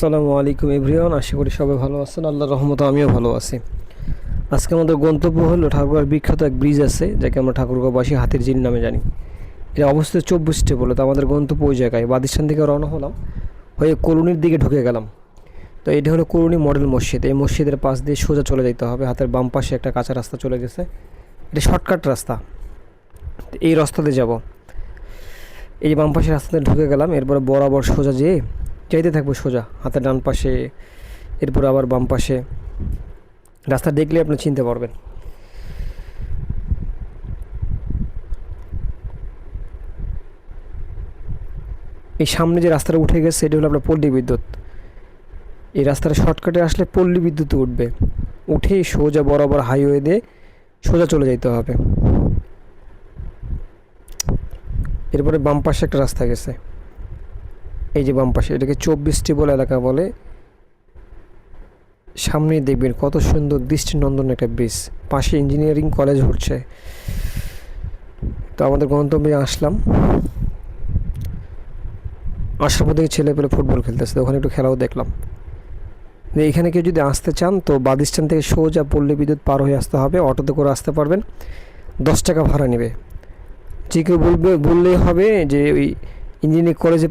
আসসালামু আলাইকুম এভরিওয়ান, আশা করি সবাই ভালো আছেন। আল্লাহর রহমতে আমিও ভালো আছি। আজকে আমাদের গন্তব্য হলো ঠাকুরগাঁওর বিখ্যাত এক ব্রিজ আছে, যাকে আমরা ঠাকুরগাঁওবাসী হাতির ঝিল নামে জানি। এটা অবস্থিত 24 বলে, তো আমাদের গন্তব্য ওই জায়গায়। বাদিস্তান থেকে রওনা হলাম, হয়ে কলোনির দিকে ঢুকে গেলাম। তো এটা হলো কলোনি মডেল মসজিদ। এই মসজিদের পাশ দিয়ে সোজা চলে যেতে হবে। হাতের বাম পাশে একটা কাঁচা রাস্তা চলে গেছে, এটা শর্টকাট রাস্তা। এই রাস্তাতে যাব। এই যে বাম পাশে রাস্তাতে ঢুকে গেলাম, এরপরে বরাবর সোজা যেয়ে যাইতে থাকবো সোজা, হাতের ডান পাশে, এরপর আবার বাম পাশে। রাস্তা দেখলে আপনি চিনতে পারবেন। এই সামনে যে রাস্তাটা উঠে গেছে, এটা হলো আপনার পল্লী বিদ্যুৎ। এই রাস্তাটা শর্টকাটে আসলে পল্লী বিদ্যুৎ উঠবে, উঠেই সোজা বরাবর হাইওয়ে দিয়ে সোজা চলে যেতে হবে। এরপরে বাম পাশে একটা রাস্তা গেছে, এই যে বাম পাশে, এটাকে 24 এলাকা বলে। সামনে দেখবেন কত সুন্দর দৃষ্টিনন্দন একটা ব্রিজ, পাশে ইঞ্জিনিয়ারিং কলেজ উঠছে। তো আমাদের গন্তব্যে আসলাম। আসার পর থেকে ছেলে পেলে ফুটবল খেলতেছে, ওখানে একটু খেলাও দেখলাম। এইখানে কেউ যদি আসতে চান তো বাদিস্তান থেকে সোজা পল্লী বিদ্যুৎ পার হয়ে আসতে হবে, অটোতে করে আসতে পারবেন। 10 টাকা ভাড়া নেবে। যে কেউ বললেই হবে যে ওই ইঞ্জিনিয়ারিং কলেজের